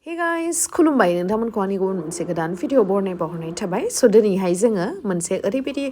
Hey guys, Khulumbai नोंथांमोनखौ आंनि गुबुन मोनसे गोदान भिडिअ बरनाय थाबाय दिनैहाय जोङो मोनसे ओरैबायदि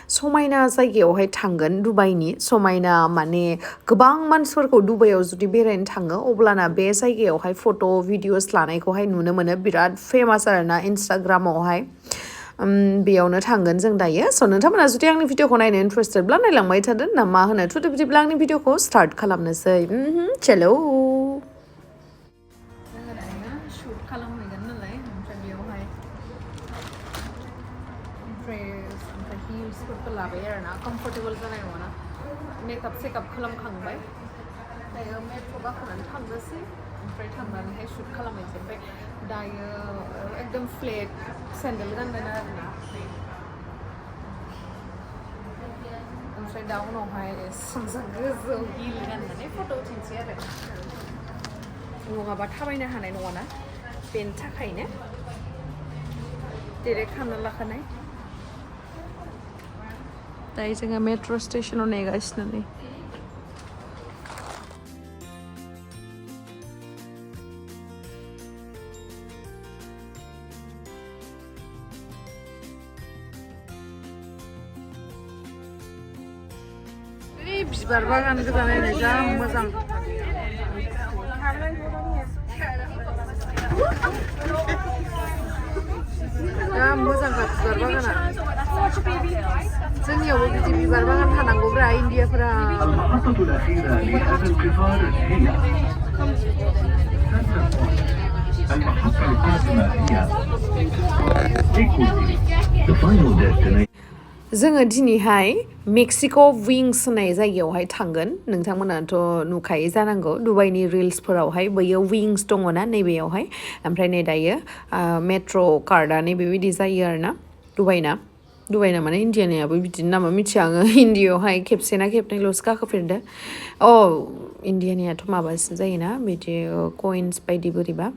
समायना जायगायावहाय थांगोन दुबाइनि समायना माने गोबां मानसिफोरखौ दुबाइयाव जुदि बेरायनो थाङो अब्लाना बे जायगायावहाय फट' भिडिअस लानायखौहाय नुनो मोनो बिराद फेमास आरोना इन्स्टाग्रामावहाय बेयावनो थांगोन जों दायो नोंथांमोना जुदि आंनि भिडिअखौ नायनो इन्ट्रेस्टेडब्ला नायलांबाय थादो ना मा होनो बिदिब्ला आंनि भिडिअखौ स्टार्ट खालामनोसै चलो shoot खालामहैगोन नालाय ओमफ्राय बेयावहाय ओमफ्राय हिल्सफोरखौ लाबाय आरोना कम्फर्टेबल जानाय नङाना मेकआप सेकआप खालामखांबाय दायो मेट्र' गाखोनानै थांनोसै ओमफ्राय थांनानैहाय शुट खालामनोसै ओमफ्राय दायो एकदम फ्लेट सेन्डेल गानगोन आरोना ओमफ्राय दा उनावहाय गोजौ हिल गाननानै फट' उथिनोसै आरो नङाबा थाबायनो हानाय नङाना बेनि थाखायनो डाइरेक्ट खालामना लाखानाय दायो जोङो मेट्र' स्टेशनाव नेगासिनो नै बिबार बागान गोजा नायनो जा मोजां मोजांखा बिबार बागाना जोंनियावबो बिदि बिबार बागान थानांगौब्रा इन्डियाफोरा जोङो दिनैहाय मेक्सिक' विंस होननाय जायगायावहाय थांगोन नोंथांमोनाथ' नुखायो जानांगौ दुबाइनि रिल्सफोरावहाय बैयो विंस दङना नैबेयावहाय ओमफ्राय नै दायो मेट्र' कार्डआ नैबेबायदि जायो आरोना दुबाइना माने इन्डियानियाबो बिदिनो नामा मिथिया आङो इन्डियायावहाय खेबसेना खेबनैल'सो गाखोफेरदो इन्डियानियाथ' माबासो जायोना बिदि कइन्स बायदि बोरैबा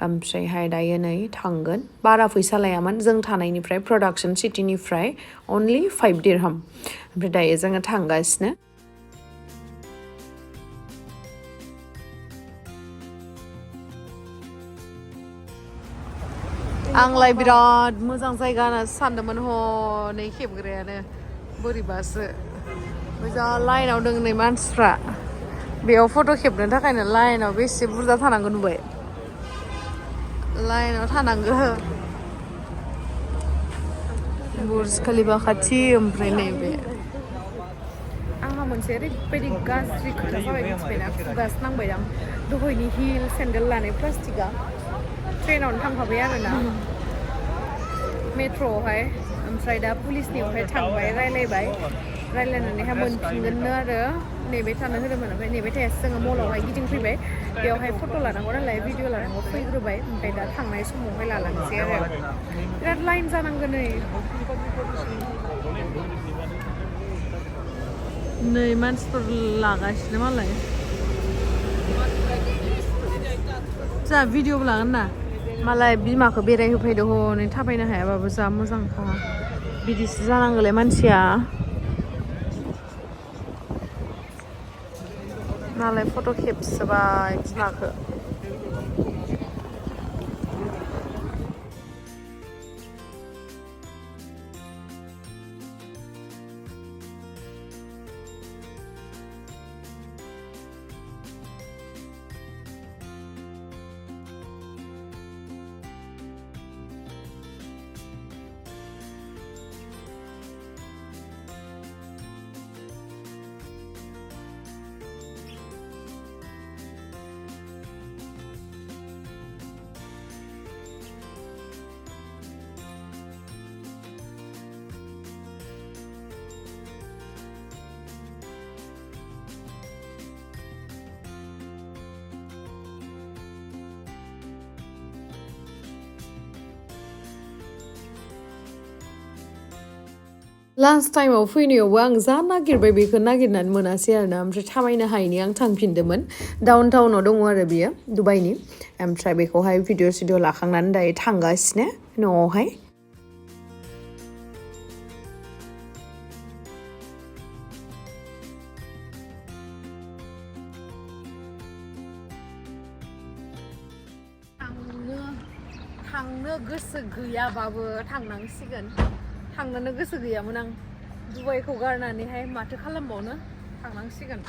ओमफ्रायहाय दायो नै थांगोन बारा फैसा लायामोन जों थानायनिफ्राय प्रडाक्सन सिटिनिफ्राय अनलि 5 दिरहाम ओमफ्राय दायो जोङो थांगासिनो आंलाय बिराद मोजां जायगा होनना सानदोंमोन हनै खेबग्रायानो बोरैबासो मोजां लाइनाव दङ नै मानसिफ्रा बेयाव फट' खेबनो थाखायनो लाइनाव बेसे बुरजा थानांगौ नुबाय लाइनाव थानांगौ बुर्ज खलिफा खाथि ओमफ्राय नैबे आंहा मोनसे ओरैबायदि गाज्रि खोथा जाबाय मिथिबायना खुगासो नांबाय आं दहायनि हिल सेन्देल लानाय प्लास्टिकआ ट्रेनावनो थांफाबाय आरोना मेट्र'आवहाय ओमफ्राय दा पुलिसनियावहाय थांबाय रायलायनानैहाय मोनफिनगोननो आरो नेबाय थानो होदोंमोन ओमफ्राय नेबाय थायासै जोङो मलावहाय गिदिंफैबाय बेयावहाय फट' लानांगौ नालाय भिडिअ लानांगौ फैग्रोबाय ओमफ्राय दा थांनाय समावहाय लालांसै आरो बिराद लाइन जानांगौ नै मानसिफोर लागासिनो मालाय जा भिडिअबो लागोन ना मालाय बिमाखौ बेरायहोफैदो हनै थाबायनो हायाबाबो जा मोजांखा बिदिसो जानांगौलाय मानसिया मालाय फट' खेबसोबाय बिमाखौ लास्ट टाइमाव फैनायावबो आं जा नागिरबाय बेखौ नागिरनानै मोनासै आरोना ओमफ्राय थाबायनो हायैनि आं थांफिनदोंमोन डाउन टाउनाव दङ आरो बियो दुबाइनि ओमफ्राय बेखौहाय भिडिअ सिडिअ लाखांनानै दायो थांगासिनो न'आवहाय थांनो गोसो गैयाबाबो थांनांसिगोन थांनोनो गोसो गैयामोन आं दुबाइखौ गारनानैहाय माथो खालामबावनो थांनांसिगोन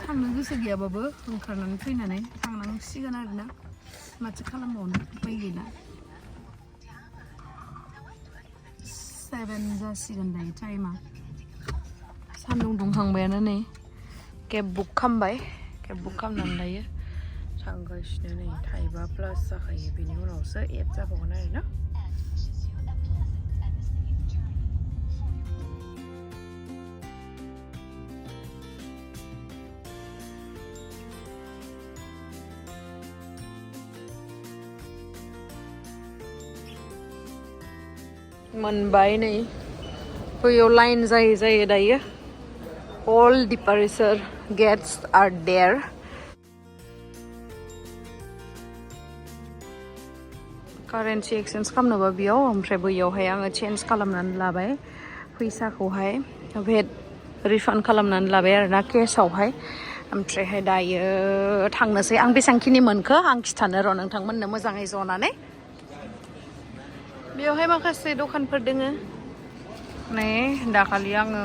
थांनो गोसो गैयाबाबो ओंखारनानै फैनानै थांनांसिगोन आरोना माथो खालामबावनो उपाय गैला 7 जासिगोन दायो टाइमा सान्दुं दुंहांबायानो नै केब बुक खालामबाय केब बुक खालामनानै दायो थांगासिनो नै थाइबा प्लास जाखायो बेनि उनावसो 8 जाबावगोन आरोना मोनबाय नै बैयाव लाइन जायै जायै दायो all departure gates are there currency exchange खालामनोबा बेयाव ओमफ्राय बैयावहाय आङो चेन्ज खालामनानै लाबाय फैसाखौहाय भेट रिफान्ड खालामनानै लाबाय आरोना केसआवहाय ओमफ्रायहाय दायो थांनोसै आं बेसेबांखिनि मोनखो आं खिथानो र' नोंथांमोननो मोजाङै जनानै बेयावहाय माखासे दखानफोर दोङो नै दाखालि आङो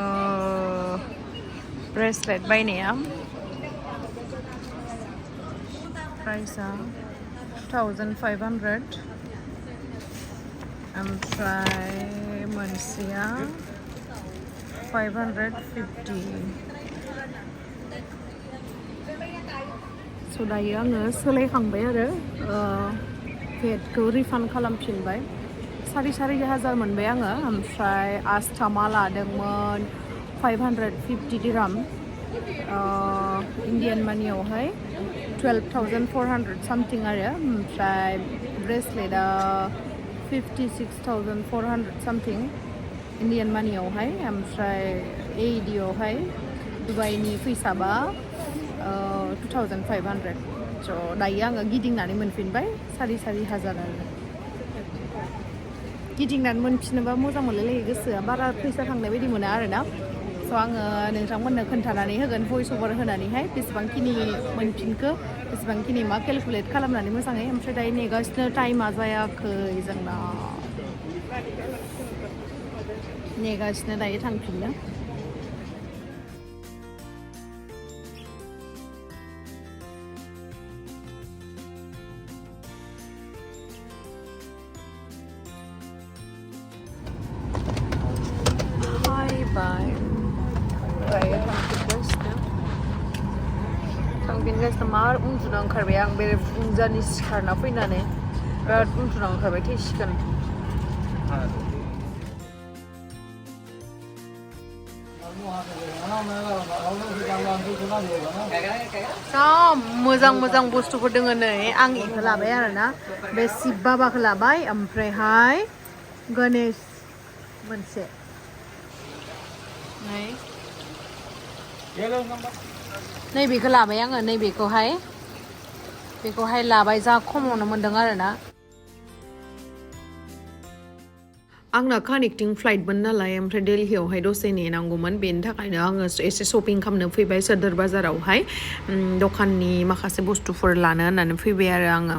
ब्रेसलेट बायनाया प्राइसआ 2500 ओमफ्राय मोनसेया 550 स' दायो आङो सोलायखांबाय आरो भेटखौ रिफान्ड खालामफिनबाय 4,500 मोनबाय आङो ओमफ्राय आस्थामा लादोंमोन 550 दिराम इन्डियान मानियावहाय 12,400 सामथिं आरो ओमफ्राय ब्रेसलेटआ 56,400 सामथिं इन्डियान मानियावहाय ओमफ्राय एइडियावहाय दुबाइनि फैसाबा 2,500 स' दायो आङो गिदिंनानै मोनफिनबाय 4,500 आरो गिदिंनानै मोनफिनोबा मोजां मोनलायलायो गोसोआ बारा फैसा थांनाय बायदि मोना आरोना स' आङो नोंथांमोननो खोन्थानानै होगोन भइस अभार होनानैहाय बेसेबांखिनि मोनफिनखो बेसेबांखिनि मा केलकुलेट खालामनानै मोजाङै ओमफ्राय दायो नेगासिनो टाइमा जायाखै जोंना नेगासिनो दायो थांफिननो थांफिनगासिनो मार उन्दुनो ओंखारबाय आं बे फुंजानि सिखारना फैनानै बिराद उन्दुनो ओंखारबाय थैसिगोन मोजां मोजां बुस्थुफोर दङ नै आं इखौ लाबाय आरोना बे शिब बाबाखौ लाबाय ओमफ्रायहाय गणेश मोनसे नैबेखौ लाबाय आङो नैबेखौहाय लाबाय जा खमावनो मोनदों आरोना आंना कानेक्टिं फ्लाइटमोन नालाय ओमफ्राय दिल्लीयावहाय दसे नेनांगौमोन बेनि थाखायनो आङो एसे शपिं खालामनो फैबाय सोदोर बाजारावहाय दखाननि माखासे बुस्थुफोर लानो होननानै फैबाय आरो आङो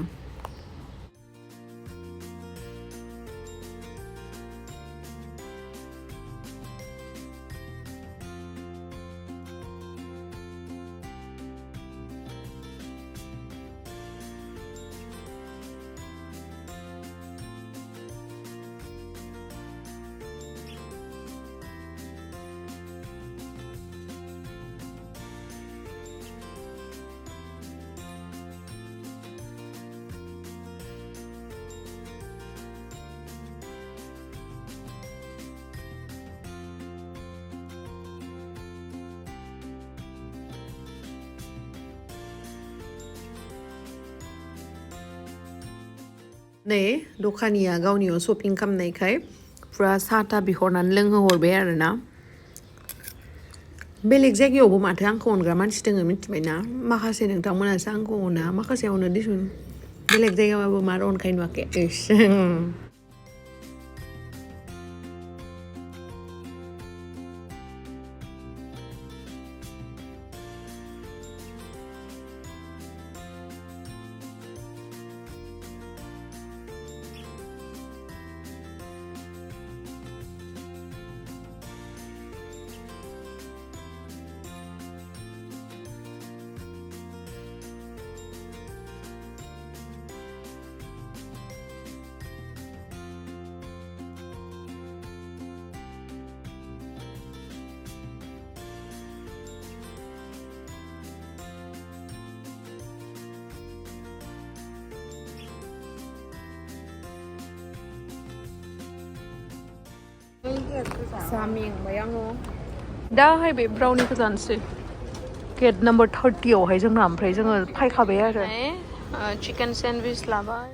नै दखानिया गावनियाव शपिं खालामनायखाय फुरा साहा बिहरनानै लोंहोहरबाय आरोना बेलेग जायगायावबो माथो आंखौ अनग्रा मानसि दोङो मिथिबायना माखासे नोंथांमोनासो आंखौ अना माखासे अनो दिसुन बेलेग जायगायावबो मार अनखाय नुवाखै इस Saming mwjangwinw दाहाय बे ब्राउनिखौ जानोसै गेट नम्बर 30 आवहाय जोंना ओमफ्राय जोङो फायखाबाय आरो चिकेन सेन्डविच लाबाय